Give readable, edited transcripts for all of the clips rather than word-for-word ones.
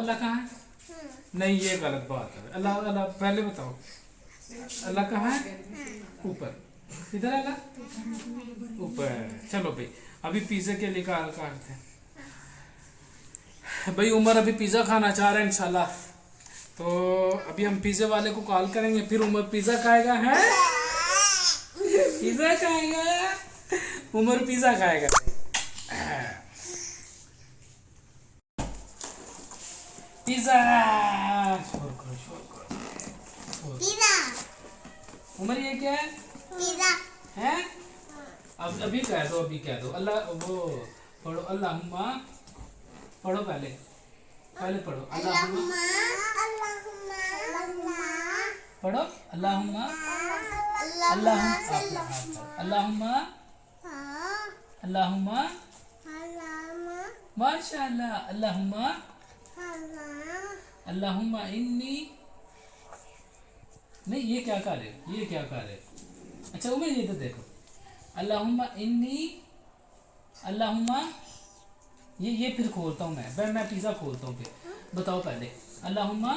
अल्लाह कहाँ है? नहीं, ये गलत बात है। अल्लाह अल्लाह पहले बताओ, अल्लाह कहाँ है? ऊपर। इधर अल्लाह ऊपर। चलो भाई, अभी पिज्जा के लिए काटते हैं भाई। उमर अभी पिज्जा खाना चाह रहा है इंशाल्लाह, तो अभी हम पिज्जा वाले को कॉल करेंगे, फिर उमर पिज्जा खाएगा। है पिज्जा खाएगा, उमर पिज्जा खाएगा। Pizza pizza. उमर ये क्या है? पिज्जा है। अब अभी कह दो, अभी कह दो। अल्लाह वो पढ़ो, अल्लाहुम्मा पढ़ो, पहले पढ़ो। अल्लाहुम्मा पढ़ो, अल्लाहुम्मा अल्लाहुम्मा अल्लाहुम्मा माशाअल्लाह। अल्लाहुम्मा अल्लाहुम्मा इन्नी। नहीं, ये क्या कर रहे? ये क्या कर रहे? अच्छा उमर ये तो देखो, अल्लाहुम्मा इन्नी। अल्लाहुम्मा ये फिर खोलता हूँ मैं पिज़्ज़ा खोलता हूँ। फिर बताओ पहले, अल्लाहुम्मा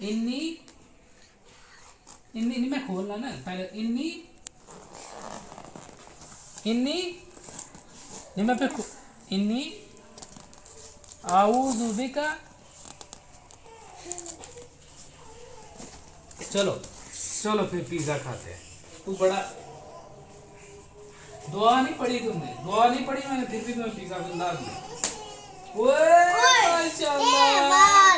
इन्नी। इन्नी नहीं, मैं खोलना ना पहले। इन्नी इन्नी नहीं, मैं फिर इन्नी आऊज़ु बिका। चलो चलो फिर पिज़्ज़ा खाते हैं। तू बड़ा दुआ नहीं पढ़ी तुमने? दुआ नहीं पढ़ी मैंने, फिर भी तुम्हें पिज़्ज़ा खिला दिया। ओए माशाल्लाह।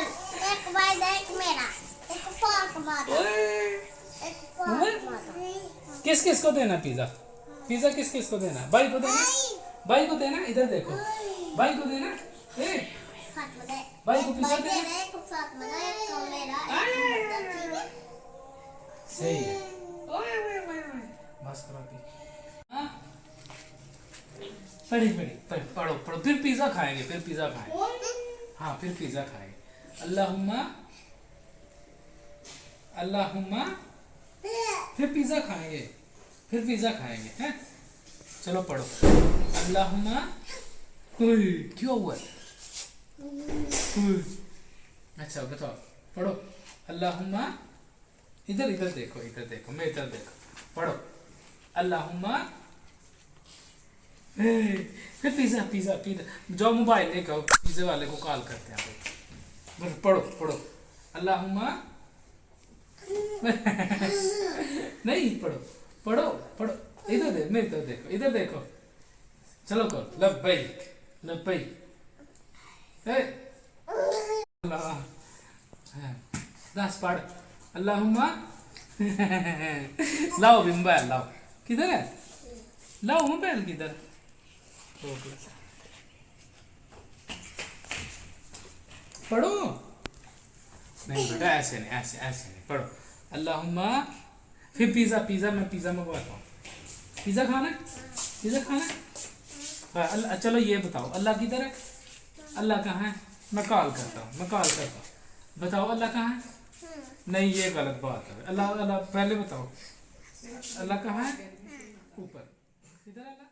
एक भाई देख मेरा, एक पार्क मारा, एक पार्क मारा। किस किस को देना पिज़्ज़ा? पिज़्ज़ा किस किस को देना? भाई को देना, भाई को देना। इधर देखो, भाई को देना। भाई को पिज़्ज़ा देना। सही है। बस करो अभी। पढ़ो पढ़ो, फिर पिज़्ज़ा खाएंगे, फिर पिज़्ज़ा खाएंगे। हाँ, फिर पिज़्ज़ा खाएंगे। अल्लाहुम्मा अल्लाहुम्मा, फिर पिज़्ज़ा खाएंगे, फिर पिज़्ज़ा खाएंगे। हैं, चलो पढ़ो। अल्लाहुम्मा। क्या हुआ? अच्छा बताओ, पढ़ो। अल्लाहुम्मा इधर देखो, इधर देखो, मैं इधर देखो। पढ़ो अल्लाहुम्मा। फिर पिज़्ज़ा पिज़्ज़ा पिज़्ज़ा। जाओ मोबाइल लेकर आओ, पिज़्ज़ा वाले को कॉल करते हैं। बस पढ़ो पढ़ो, अल्लाहुम्मा। नहीं, पढ़ो पढ़ो पढ़ो। इधर देखो, मैं इधर देखो, इधर देखो। चलो करो, लब्बैक लब्बैक। अल्लाह 10 पढ़। अल्लाहुम्मा। लाओ भी मोबाइल, लाओ। किधर है? लाओ मोबाइल किधर? पढ़ो। नहीं बेटा, ऐसे नहीं, ऐसे ऐसे नहीं। पढ़ो अल्लाहुम्मा। फिर पिज़्ज़ा पिज़्ज़ा, मैं पिज़्ज़ा मंगवाता हूँ। पिज़्ज़ा खाना है? पिज़्ज़ा खाना है? अल्लाह। चलो ये बताओ, अल्लाह किधर है? अल्लाह कहाँ है? मैं कॉल करता हूँ, मैं कॉल करता हूँ। बताओ अल्लाह कहाँ है? नहीं, ये गलत बात है। अल्लाह अल्लाह पहले बताओ, अल्लाह कहाँ है? ऊपर। इधर अल्लाह।